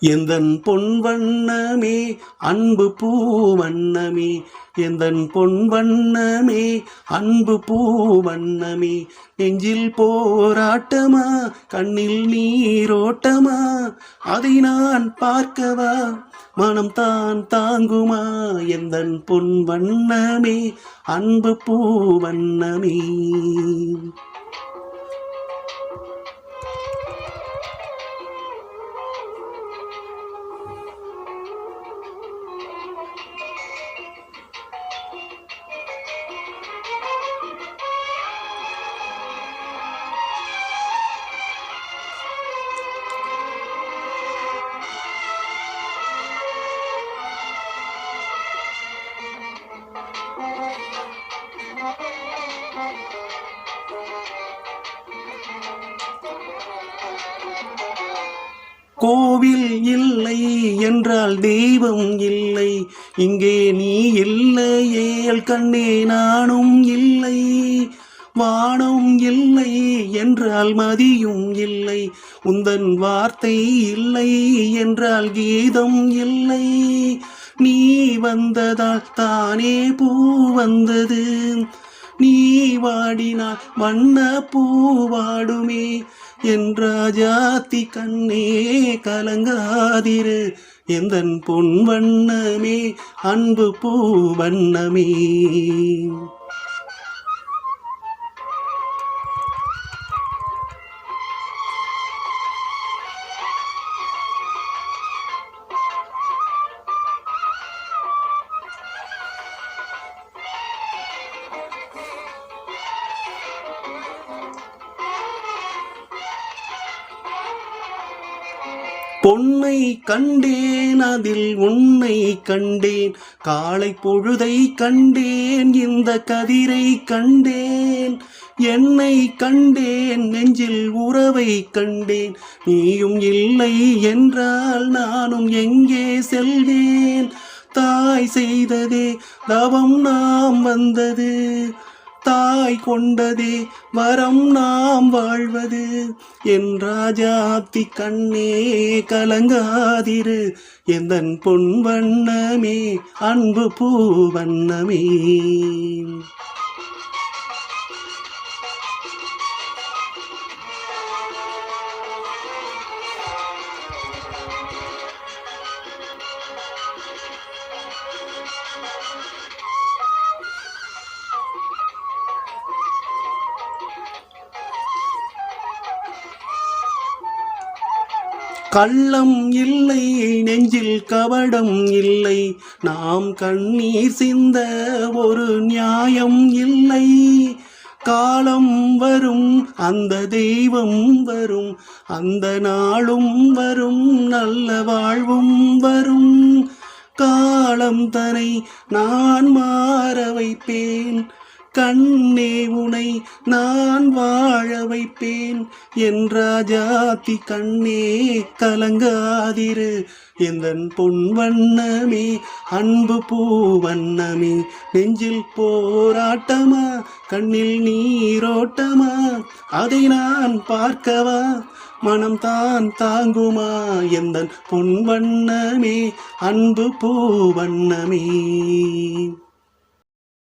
எந்தன் பொன் வண்ணமே அன்பு பூ வண்ணமே, எந்தன் பொன் வண்ணமே அன்பு பூ வண்ணமே, நெஞ்சில் போராட்டமா கண்ணில் நீரோட்டமா, அதை நான் பார்க்கவா மனம் தான் தாங்குமா, எந்தன் பொன் வண்ணமே அன்பு பூ வண்ணமே. கோவில் இல்லை என்றால் தெய்வம் இல்லை, இங்கே நீ இல்லையேல் கண்ணே நானும் இல்லை. வானம் இல்லை என்றால் மதியும் இல்லை, உந்தன் வார்த்தை இல்லை என்றால் கீதம் இல்லை. நீ வந்ததால் தானே பூ வந்தது, நீ வாடினால் வண்ண பூ வாடுமே. என் ராஜாத்தி கண்ணே கலங்காதிரு, எந்தன் பொன் வண்ணமே அன்பு பூ வண்ணமே. பொன்னை கண்டேன் அதில் உன்னை கண்டேன், காலை பொழுதை கண்டேன் இந்த கதிரை கண்டேன். என்னை கண்டேன் நெஞ்சில் உறவை கண்டேன், நீயும் இல்லை என்றால் நானும் எங்கே செல்வேன். தாய் செய்ததே தவம் நாம் வந்தது, தாய் கொண்டதே வரம் நாம் வாழ்வது. என் ராஜாத்தி கண்ணே கலங்காதிரு, எந்தன் பொன் வண்ணமே அன்பு பூ வண்ணமே. கள்ளம் இல்லை நெஞ்சில் கபடம் இல்லை, நாம் கண்ணீர் சிந்த ஒரு நியாயம் இல்லை. காலம் வரும் அந்த தெய்வம் வரும், அந்த நாளும் வரும் நல்ல வாழ்வும் வரும். காலம் தனை நான் மாற வைப்பேன், கண்ணே உனை நான் வாழ வைப்பேன். என் ராஜாத்தி கண்ணே கலங்காதிரு, எந்தன் பொன் வண்ணமே அன்பு பூ வண்ணமே. நெஞ்சில் போராட்டமா கண்ணில் நீரோட்டமா, அதை நான் பார்க்கவா மனம் தான் தாங்குமா, எந்தன் பொன் வண்ணமே அன்பு பூ வண்ணமே.